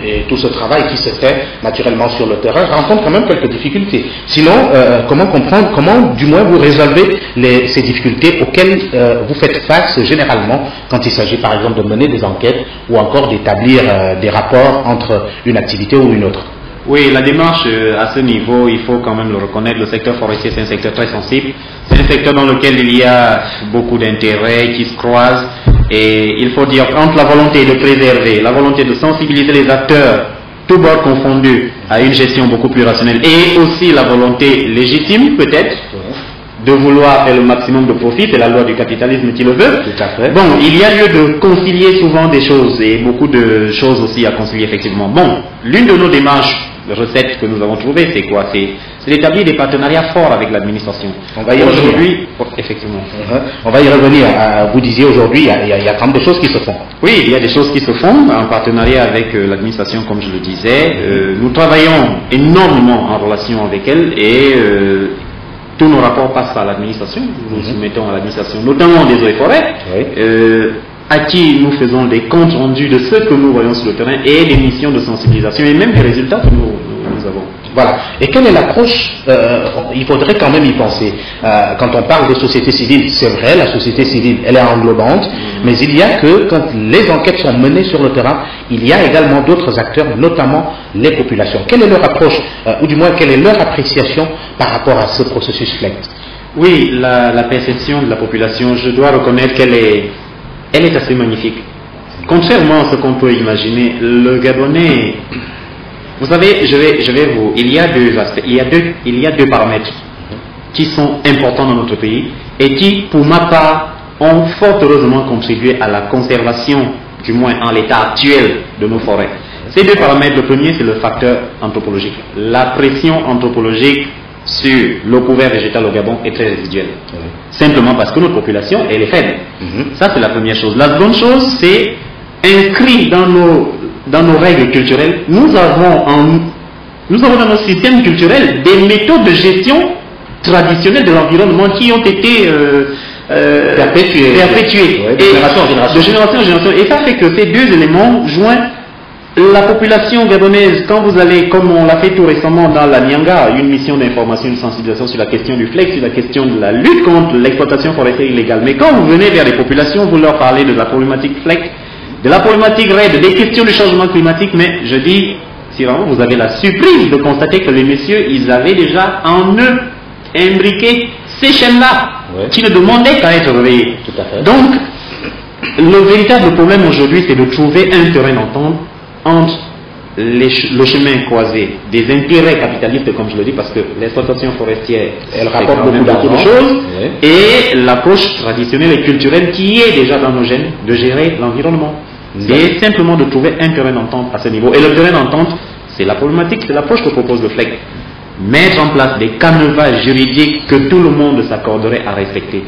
et tout ce travail qui se fait naturellement sur le terrain rencontre quand même quelques difficultés. Sinon, comment comprendre, comment du moins vous résolvez ces difficultés auxquelles vous faites face généralement quand il s'agit par exemple de mener des enquêtes ou encore d'établir des rapports entre une activité ou une autre? Oui, la démarche à ce niveau, il faut quand même le reconnaître, le secteur forestier c'est un secteur très sensible, c'est un secteur dans lequel il y a beaucoup d'intérêts qui se croisent et il faut dire entre la volonté de préserver, la volonté de sensibiliser les acteurs, tous bords confondus, à une gestion beaucoup plus rationnelle et aussi la volonté légitime peut-être de vouloir faire le maximum de profit, c'est la loi du capitalisme qui le veut. Tout à fait. Bon, il y a lieu de concilier souvent des choses et beaucoup de choses aussi à concilier effectivement. Bon, l'une de nos démarches recettes que nous avons trouvées, c'est quoi? C'est d'établir des partenariats forts avec l'administration. On va y revenir. Aujourd'hui, effectivement. On va y revenir. Vous disiez aujourd'hui, il y a quand même des choses qui se font. Oui, il y a des choses qui se font en partenariat avec l'administration, comme je le disais. Nous travaillons énormément en relation avec elle et tous nos rapports passent par l'administration. Nous soumettons à l'administration, notamment des eaux et forêts. Oui. À qui nous faisons des comptes rendus de ce que nous voyons sur le terrain et des missions de sensibilisation et même des résultats que nous avons. Voilà. Et quelle est l'approche? Il faudrait quand même y penser. Quand on parle de société civile, c'est vrai, la société civile, elle est englobante, mais il y a que quand les enquêtes sont menées sur le terrain, il y a également d'autres acteurs, notamment les populations. Quelle est leur approche, ou du moins quelle est leur appréciation par rapport à ce processus FLEGT? Oui, la perception de la population, je dois reconnaître qu'elle est assez magnifique. Contrairement à ce qu'on peut imaginer, le Gabonais, vous savez, il y a deux aspects, il y a deux paramètres qui sont importants dans notre pays et qui, pour ma part, ont fort heureusement contribué à la conservation, du moins en l'état actuel, de nos forêts. Ces deux paramètres, le premier c'est le facteur anthropologique. La pression anthropologique sur le couvert végétal au Gabon est très résiduelle. Simplement parce que notre population, elle est faible. Ça, c'est la première chose. La seconde chose, c'est inscrit dans nos règles culturelles. Nous avons dans nos systèmes culturels des méthodes de gestion traditionnelles de l'environnement qui ont été perpétuées de génération en génération. Et ça fait que ces deux éléments joints la population gabonaise, quand vous allez, comme on l'a fait tout récemment dans la Nyanga, une mission d'information et de sensibilisation sur la question du FLEGT, sur la question de la lutte contre l'exploitation forestière illégale. Mais quand vous venez vers les populations, vous leur parlez de la problématique FLEGT, de la problématique RED, des questions du changement climatique, mais je dis, si vraiment vous avez la surprise de constater que les messieurs, ils avaient déjà en eux imbriqué ces chaînes-là, qui ne demandaient qu'à être réveillées. Tout à fait. Donc, le véritable problème aujourd'hui, c'est de trouver un terrain d'entente entre le chemin croisé des intérêts capitalistes, comme je le dis, parce que l'exploitation forestière, elle rapporte beaucoup de choses, et l'approche traditionnelle et culturelle qui est déjà dans nos gènes de gérer l'environnement. C'est simplement de trouver un terrain d'entente à ce niveau. Et le terrain d'entente, c'est la problématique, c'est l'approche que propose le FLEGT. Mettre en place des canevas juridiques que tout le monde s'accorderait à respecter.